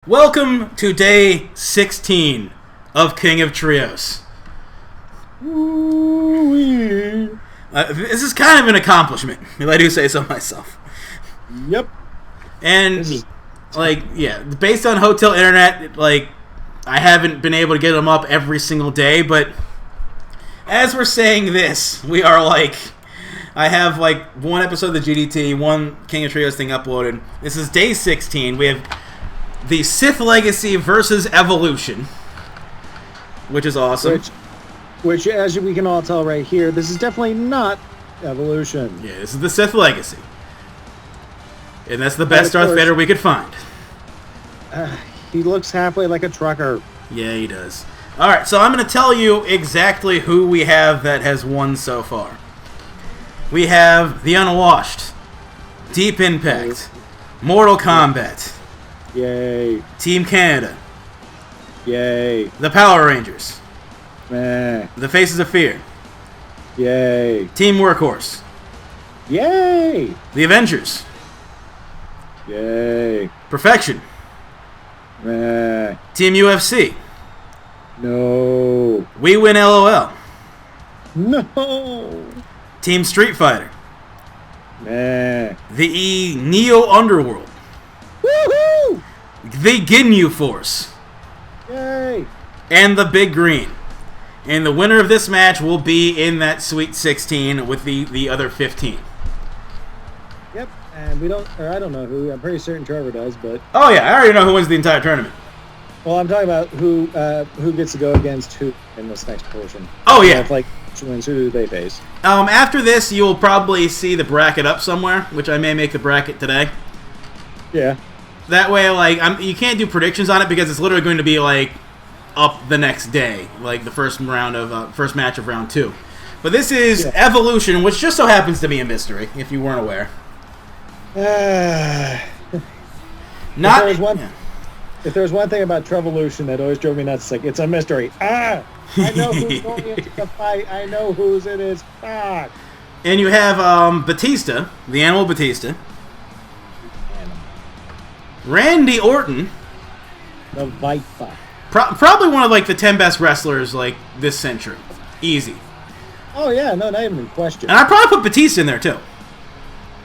Welcome to day 16 of King of Trios. This is kind of an accomplishment, if I do say so myself. Yep. And, based on Hotel Internet, I haven't been able to get them up every single day, but as we're saying this, we are I have one episode of the GDT, one King of Trios thing uploaded. This is day 16. We have the Sith Legacy versus Evolution, which is awesome. Which, as we can all tell right here, this is definitely not Evolution. Yeah, this is the Sith Legacy. And that's the best Darth Vader we could find. He looks halfway like a trucker. Yeah, he does. Alright, so I'm going to tell you exactly who we have that has won so far. We have The Unwashed, Deep Impact, Mortal Kombat, Yay. Team Canada, Yay. The Power Rangers, Meh. The Faces of Fear, Yay. Team Workhorse, Yay. The Avengers, Yay. Perfection, Meh. Team UFC, No. We Win LOL, No. Team Street Fighter, Meh. the Neo Underworld, Woohoo! the Ginyu Force, Yay. and the Big Green. And the winner of this match will be in that Sweet 16 with the other 15. Yep. And I don't know who. I'm pretty certain Trevor does, but. Oh yeah, I already know who wins the entire tournament. Well, I'm talking about who gets to go against who in this next portion. Oh yeah. Who do they face? After this, you'll probably see the bracket up somewhere, which I may make the bracket today. Yeah. That way, you can't do predictions on it because it's literally going to be up the next day, the first match of round 2. But this is Evolution, which just so happens to be a mystery, if you weren't aware. If there's one thing about Trevolution that always drove me nuts, it's a mystery. I know who's going into the fight. I know whose it is. And you have Batista, the Animal Batista. Randy Orton, the Viper. Probably one of the 10 best wrestlers this century. Easy. Oh yeah, no, not even in question. And I'd probably put Batista in there too.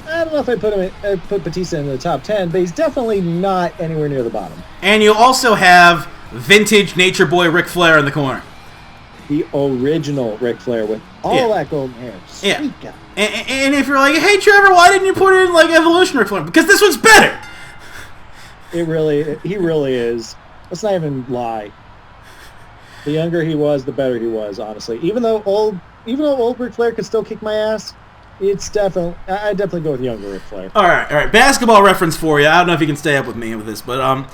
I don't know if I'd put Batista in the top 10, but he's definitely not anywhere near the bottom. And you also have vintage Nature Boy Ric Flair in the corner. The original Ric Flair with all that golden hair. Sweet guy. And if you're hey Trevor, why didn't you put in Evolution Ric Flair? Because this one's better. He really is. Let's not even lie. The younger he was, the better he was, honestly. Even though old Ric Flair could still kick my ass, I'd definitely go with younger Ric Flair. All right. Basketball reference for you. I don't know if you can stay up with me with this, but might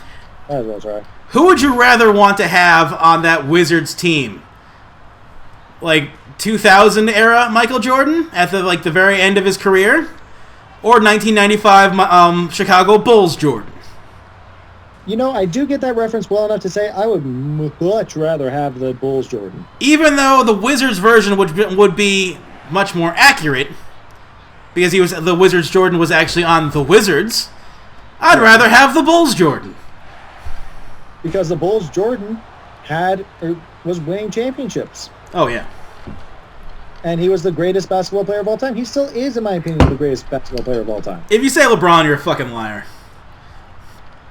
as well try. Who would you rather want to have on that Wizards team? 2000 era Michael Jordan at the very end of his career, or 1995 Chicago Bulls Jordan? I do get that reference well enough to say I would much rather have the Bulls Jordan. Even though the Wizards version would be much more accurate, because the Wizards Jordan was actually on the Wizards, I'd rather have the Bulls Jordan. Because the Bulls Jordan was winning championships. Oh yeah. And he was the greatest basketball player of all time. He still is, in my opinion, the greatest basketball player of all time. If you say LeBron, you're a fucking liar.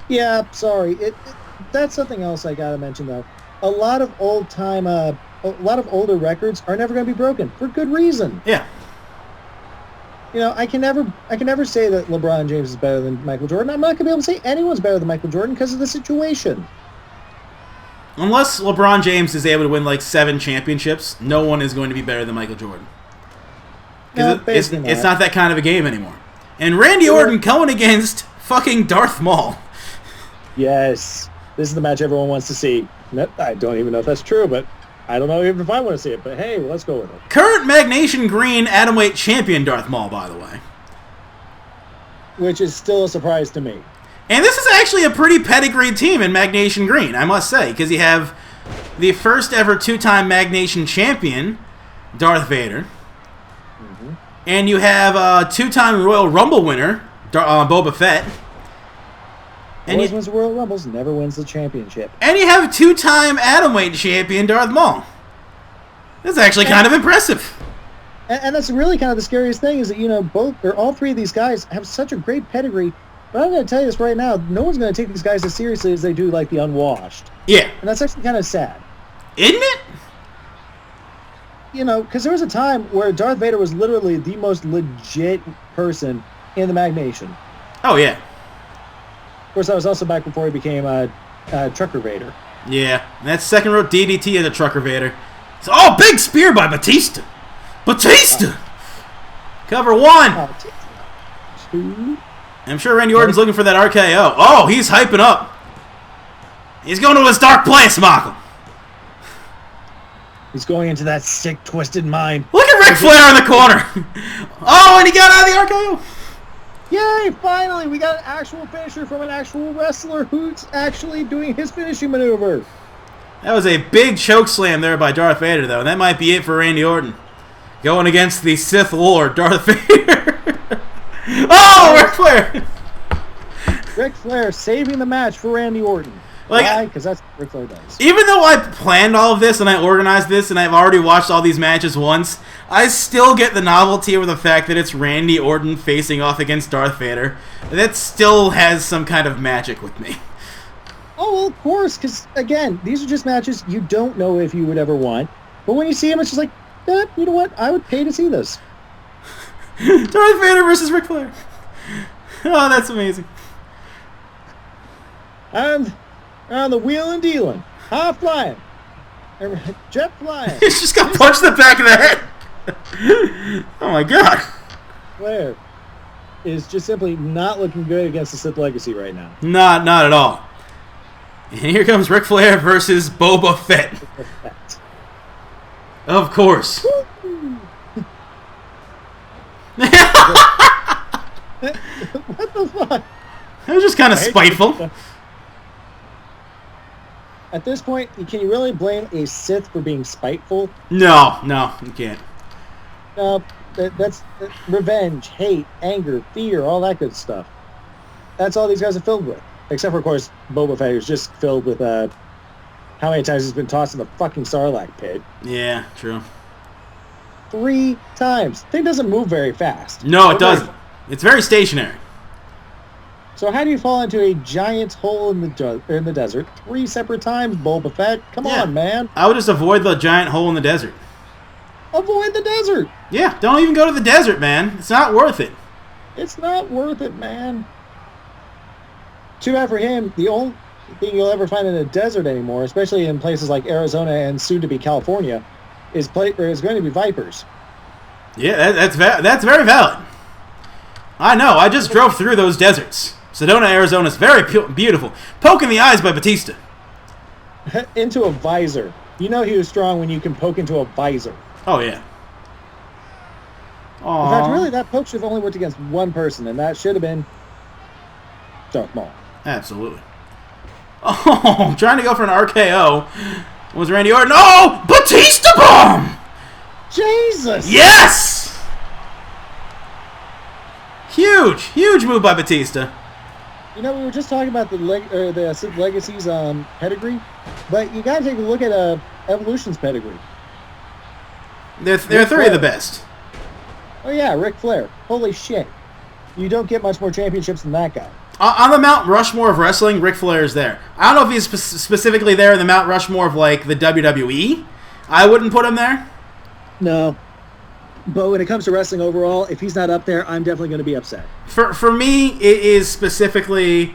Yeah, sorry. That's something else I gotta mention though. A lot of older records are never gonna be broken for good reason. Yeah. I can never say that LeBron James is better than Michael Jordan. I'm not gonna be able to say anyone's better than Michael Jordan because of the situation. Unless LeBron James is able to win 7 championships, no one is going to be better than Michael Jordan. No, it's not that kind of a game anymore. And Randy Orton going against fucking Darth Maul. Yes. This is the match everyone wants to see. I don't even know if that's true, but I don't know even if I want to see it. But hey, let's go with it. Current MagNation Green Atomweight Champion Darth Maul, by the way. Which is still a surprise to me. And this is actually a pretty pedigreed team in MagNation Green, I must say, because you have the first ever 2-time MagNation champion, Darth Vader, and you have a 2-time Royal Rumble winner, Boba Fett, Always wins the Royal Rumbles, never wins the championship. And you have 2-time Atomweight champion Darth Maul. That's actually kind of impressive. And that's really kind of the scariest thing is that, you know, all three of these guys have such a great pedigree. But I'm going to tell you this right now, no one's going to take these guys as seriously as they do, like, the Unwashed. Yeah. And that's actually kind of sad. Isn't it? You know, because there was a time where Darth Vader was literally the most legit person in the MagNation. Oh, yeah. Of course, that was also back before he became Trucker Vader. Yeah. And that's second row DDT as a Trucker Vader. So, big spear by Batista. Batista! Cover 1. 2. I'm sure Randy Orton's looking for that RKO. Oh, he's hyping up. He's going to his dark place, Michael. He's going into that sick, twisted mind. Look at Ric Flair in the corner. Oh, and he got out of the RKO. Yay, finally, we got an actual finisher from an actual wrestler who's actually doing his finishing maneuver. That was a big choke slam there by Darth Vader, though. And that might be it for Randy Orton. Going against the Sith Lord, Darth Vader. Oh, Ric Flair! Ric Flair saving the match for Randy Orton. Why? Because that's what Ric Flair does. Even though I planned all of this and I organized this and I've already watched all these matches once, I still get the novelty of the fact that it's Randy Orton facing off against Darth Vader. That still has some kind of magic with me. Oh, well, of course, because, again, these are just matches you don't know if you would ever want. But when you see them, it's just like, you know what? I would pay to see this. Darth Vader versus Ric Flair. Oh, that's amazing. And on the wheeling dealing, high flying, jet flying. He's just got punched in the back of the head. Oh my god. Flair is just simply not looking good against the Sith Legacy right now. Not at all. And here comes Ric Flair versus Boba Fett. Of course. What the fuck? That was just kind of spiteful. At this point, can you really blame a Sith for being spiteful? No, you can't. No, that's revenge, hate, anger, fear, all that good stuff. That's all these guys are filled with. Except for, of course, Boba Fett, who's just filled with how many times he's been tossed in the fucking Sarlacc pit. Yeah, true. 3 times. Thing doesn't move very fast. No, it doesn't. It's very stationary. So how do you fall into a giant hole in the desert 3 separate times, Boba Fett? Come on, man. I would just avoid the giant hole in the desert. Avoid the desert. Yeah, don't even go to the desert, man. It's not worth it. It's not worth it, man. Too bad for him. The only thing you'll ever find in a desert anymore, especially in places like Arizona and soon-to-be California, is going to be vipers. Yeah, that's very valid. I know. I just drove through those deserts. Sedona, Arizona is very beautiful. Poke in the eyes by Batista. Into a visor. You know he was strong when you can poke into a visor. Oh, yeah. Aww. In fact, really, that poke should have only worked against one person, and that should have been Darth Maul. Absolutely. Oh, trying to go for an RKO was Randy Orton. Oh, Batista bomb! Jesus! Yes! Huge move by Batista. You know, we were just talking about the Sith Legacy's pedigree, but you gotta take a look at Evolution's pedigree. They're 3 of the best. Oh yeah, Ric Flair. Holy shit. You don't get much more championships than that guy. On the Mount Rushmore of wrestling, Ric Flair is there. I don't know if he's specifically there in the Mount Rushmore of, like, the WWE. I wouldn't put him there. No. But when it comes to wrestling overall, if he's not up there, I'm definitely going to be upset. For me, it is specifically...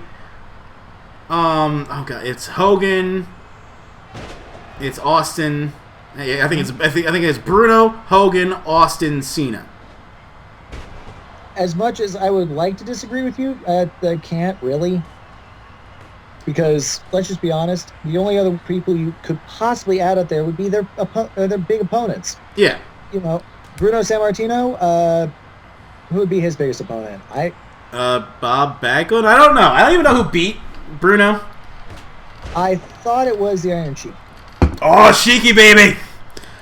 oh, God. It's Hogan. It's Austin. I think it's Bruno, Hogan, Austin, Cena. As much as I would like to disagree with you, I can't really. Because, let's just be honest, the only other people you could possibly add up there would be their big opponents. Yeah. You know, Bruno Sammartino, who would be his biggest opponent? Bob Backlund? I don't know. I don't even know who beat Bruno. I thought it was the Iron Sheik. Oh, Sheiky, baby!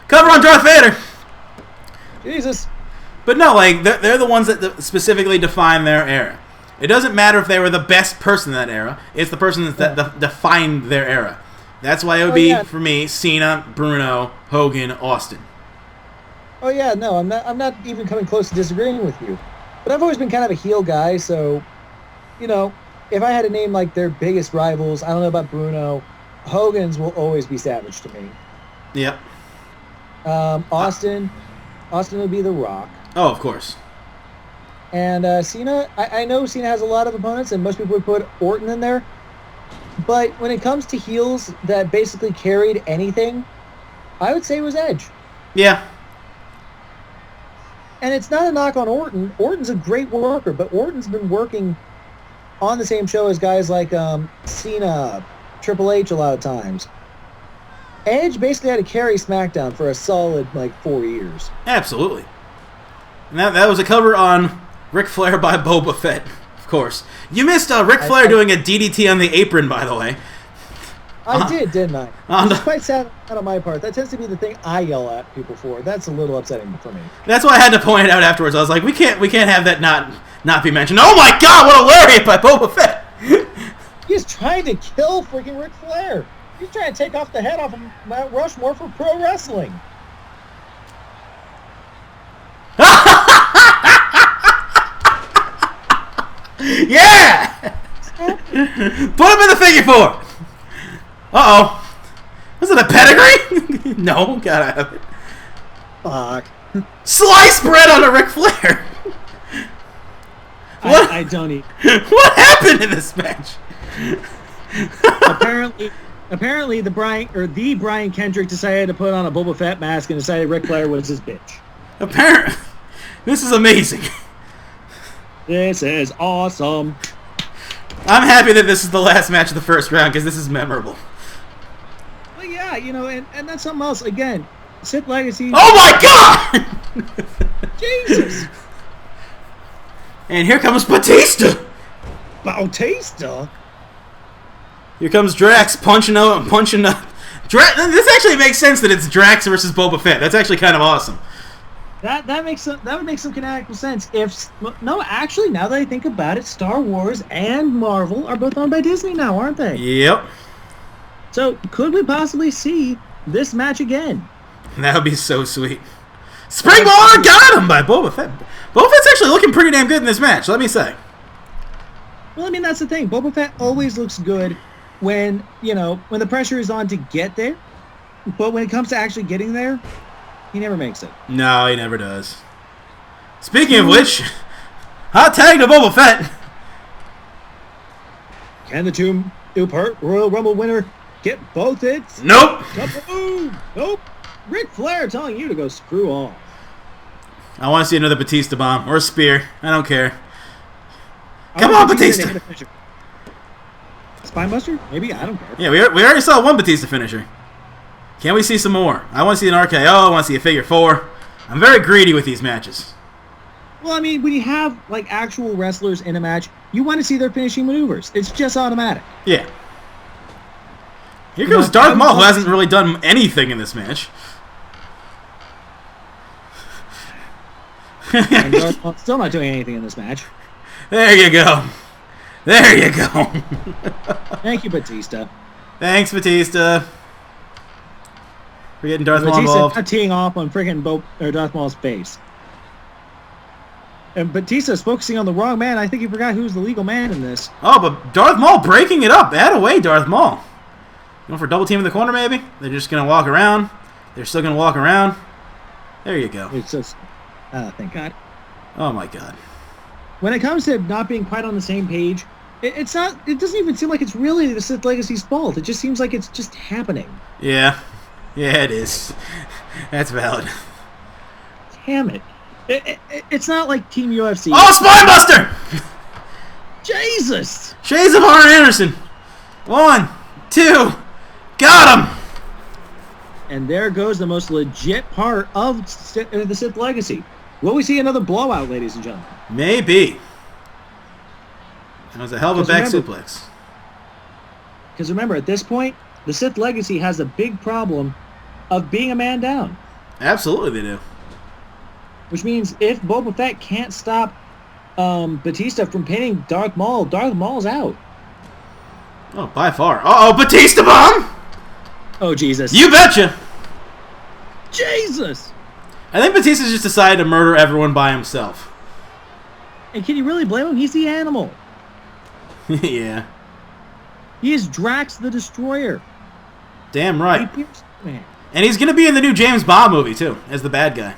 Cover on Darth Vader! Jesus. But no, like, they're the ones that specifically define their era. It doesn't matter if they were the best person in that era. It's the person that defined their era. That's why it would be, for me, Cena, Bruno, Hogan, Austin. Oh yeah, no, I'm not even coming close to disagreeing with you. But I've always been kind of a heel guy, so, you know, if I had to name like their biggest rivals, I don't know about Bruno, Hogan's will always be Savage to me. Yep. Austin would be The Rock. Oh, of course. And Cena, I know Cena has a lot of opponents, and most people would put Orton in there. But when it comes to heels that basically carried anything, I would say it was Edge. Yeah. And it's not a knock on Orton. Orton's a great worker, but Orton's been working on the same show as guys like Cena, Triple H a lot of times. Edge basically had to carry SmackDown for a solid, 4 years. Absolutely. And that was a cover on Ric Flair by Boba Fett, of course. You missed Ric Flair doing a DDT on the apron, by the way. I did, didn't I? It's quite sad on my part. That tends to be the thing I yell at people for. That's a little upsetting for me. That's why I had to point it out afterwards. I was like, we can't have that not be mentioned. Oh my God, what a lariat by Boba Fett! He's trying to kill freaking Ric Flair. He's trying to take off the head off of Mount Rushmore for pro wrestling. Yeah! Put him in the figure four! Uh-oh. Was it a pedigree? No, gotta have it. Fuck. Sliced bread on a Ric Flair! What? I don't eat. What happened in this match? Apparently the Brian Kendrick decided to put on a Boba Fett mask and decided Ric Flair was his bitch. Apparently. This is amazing. This is awesome. I'm happy that this is the last match of the first round because this is memorable. Well, yeah, and that's something else. Again, Sith Legacy. Oh my God! Jesus! And here comes Batista! Bautista? Here comes Drax punching up. This actually makes sense that it's Drax versus Boba Fett. That's actually kind of awesome. That would make some canonical sense actually, now that I think about it, Star Wars and Marvel are both owned by Disney now, aren't they? Yep. So could we possibly see this match again? That would be so sweet. Springballer got him by Boba Fett. Boba Fett's actually looking pretty damn good in this match, let me say. Well, I mean, that's the thing. Boba Fett always looks good when the pressure is on to get there. But when it comes to actually getting there, he never makes it. No, he never does. Speaking of which, hot tag to Boba Fett. Can the two-part Royal Rumble winner get both hits? Nope. Nope. Ric Flair telling you to go screw off. I want to see another Batista bomb or a spear. I don't care. Come on, Batista. Spinebuster? Maybe? I don't care. Yeah, we already saw one Batista finisher. Can we see some more? I want to see an RKO. I want to see a figure four. I'm very greedy with these matches. Well, I mean, when you have actual wrestlers in a match, you want to see their finishing maneuvers. It's just automatic. Yeah. Here comes Darth Maul, who hasn't really done anything in this match. And Darth Maul's still not doing anything in this match. There you go. There you go. Thank you, Batista. Thanks, Batista. We're getting Darth Maul involved. Batista teeing off on freaking Darth Maul's face. And Batista's focusing on the wrong man. I think he forgot who's the legal man in this. Oh, but Darth Maul breaking it up. Add away, Darth Maul. Going for double team in the corner, maybe? They're just going to walk around. They're still going to walk around. There you go. It's just... thank God. Oh, my God. When it comes to not being quite on the same page, it's not... It doesn't even seem like it's really the Sith Legacy's fault. It just seems like it's just happening. Yeah. Yeah, it is. That's valid. Damn it. It's not like Team UFC. Oh, Spinebuster! Jesus! Shades of Arn Anderson. 1, 2, got him! And there goes the most legit part of the Sith Legacy. Will we see another blowout, ladies and gentlemen? Maybe. That was a hell of a back suplex. Because remember, at this point, the Sith Legacy has a big problem of being a man down. Absolutely they do. Which means if Boba Fett can't stop Batista from pinning Darth Maul. Darth Maul's out. Oh, by far. Uh-oh, Batista bomb! Oh, Jesus. You betcha! Jesus! I think Batista's just decided to murder everyone by himself. And can you really blame him? He's the animal. Yeah. He is Drax the Destroyer. Damn right. Man. And he's going to be in the new James Bond movie, too, as the bad guy.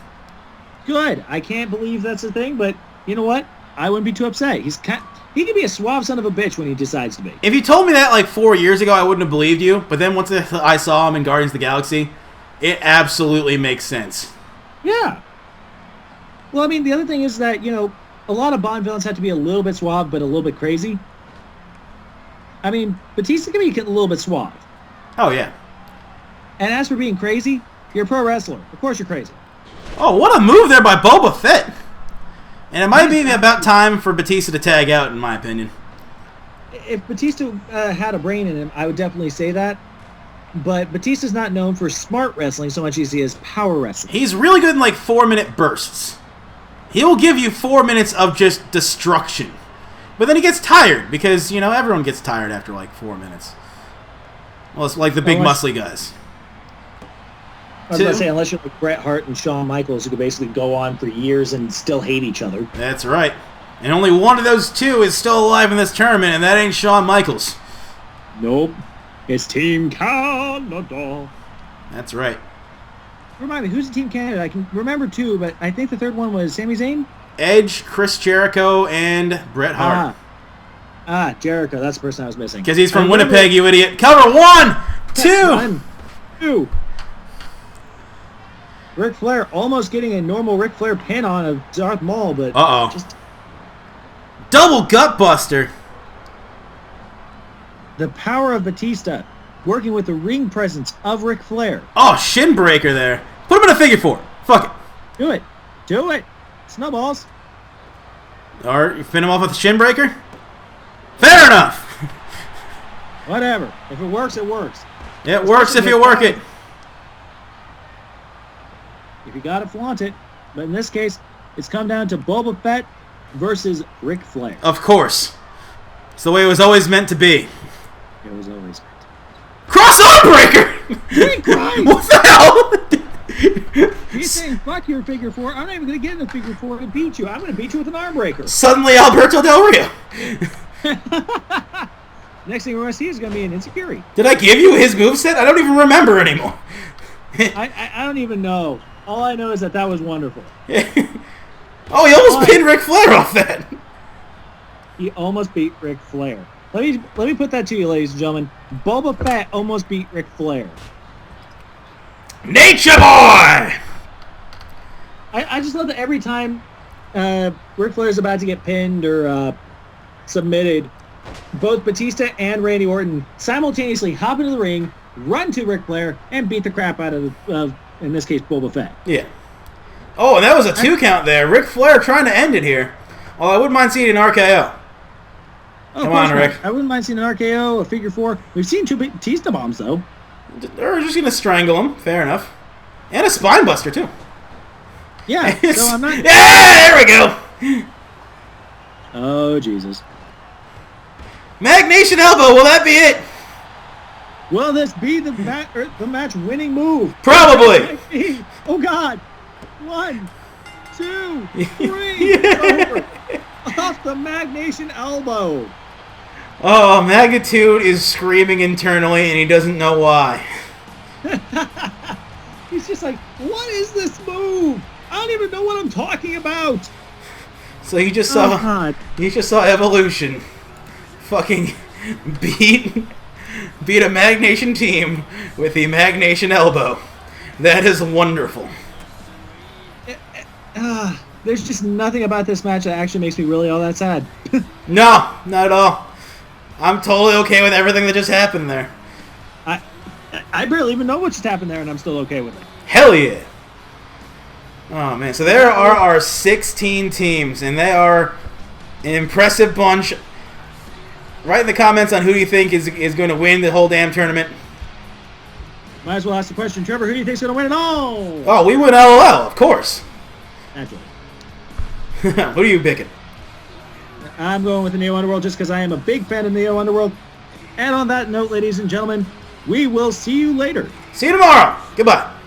Good. I can't believe that's a thing, but you know what? I wouldn't be too upset. He can be a suave son of a bitch when he decides to be. If you told me that like 4 years ago, I wouldn't have believed you. But then once I saw him in Guardians of the Galaxy, it absolutely makes sense. Yeah. Well, I mean, the other thing is that, you know, a lot of Bond villains have to be a little bit suave, but a little bit crazy. I mean, Batista can be a little bit suave. Oh, yeah. And as for being crazy, you're a pro wrestler. Of course you're crazy. Oh, what a move there by Boba Fett. And it might be about time for Batista to tag out, in my opinion. If Batista had a brain in him, I would definitely say that. But Batista's not known for smart wrestling so much as he is power wrestling. He's really good in like 4-minute bursts. He'll give you 4 minutes of just destruction. But then he gets tired because, you know, everyone gets tired after like 4 minutes. Well, it's like the big muscly guys. I was going to say, unless you're like Bret Hart and Shawn Michaels, who could basically go on for years and still hate each other. That's right. And only one of those two is still alive in this tournament, and that ain't Shawn Michaels. Nope. It's Team Canada. That's right. Remind me, who's the Team Canada? I can remember two, but I think the third one was Sami Zayn? Edge, Chris Jericho, and Bret Hart. Jericho. That's the person I was missing. Because he's from Winnipeg, you idiot. Cover 1, 2. 1, 2. Ric Flair almost getting a normal Ric Flair pin on of Darth Maul, but just double gut buster. The power of Batista working with the ring presence of Ric Flair. Oh, shin breaker there. Put him in a figure 4. Fuck it. Do it. Do it. Snowballs. Or you fin him off with a shin breaker? Fair enough. Whatever. If it works, it works. It works if you work it. If you gotta flaunt it. But in this case, it's come down to Boba Fett versus Ric Flair. Of course. It's the way it was always meant to be. It was always meant. Cross-arm breaker! What the hell? He's saying, fuck your figure 4. I'm not even going to get in the figure 4 to beat you. I'm going to beat you with an arm breaker. Suddenly Alberto Del Rio. Next thing we're going to see is going to be an Insecurity. Did I give you his moveset? I don't even remember anymore. I don't even know. All I know is that was wonderful. Oh, he almost pinned Ric Flair off that. He almost beat Ric Flair. Let me put that to you, ladies and gentlemen. Boba Fett almost beat Ric Flair. Nature Boy! I just love that every time Ric Flair is about to get pinned or submitted, both Batista and Randy Orton simultaneously hop into the ring, run to Ric Flair, and beat the crap out of in this case, Boba Fett. Yeah. Oh, and that was a 2 count there. Ric Flair trying to end it here. Well, I wouldn't mind seeing an RKO. Oh, come on, Rick. I wouldn't mind seeing an RKO, a figure 4. We've seen 2 Batista bombs, though. They're just going to strangle him. Fair enough. And a spine buster, too. Yeah, so I'm not... Yeah, there we go. Oh, Jesus. M4GNation elbow, will that be it? Will this be the match-winning move? Probably. Oh, God. 1, 2, 3. Yeah. Over. Off the M4GNation elbow. Oh, Magnitude is screaming internally, and he doesn't know why. He's just like, what is this move? I don't even know what I'm talking about. So he just saw Evolution fucking beat a M4GNation team with the M4GNation elbow. That is wonderful. There's just nothing about this match that actually makes me really all that sad. No, not at all. I'm totally okay with everything that just happened there. I barely even know what just happened there, and I'm still okay with it. Hell yeah. Oh, man. So there are our 16 teams, and they are an impressive bunch. Write in the comments on who you think is going to win the whole damn tournament. Might as well ask the question, Trevor, who do you think's going to win it all? Oh, we win LOL, of course. Naturally. Who are you picking? I'm going with the Neo Underworld just because I am a big fan of Neo Underworld. And on that note, ladies and gentlemen, we will see you later. See you tomorrow. Goodbye.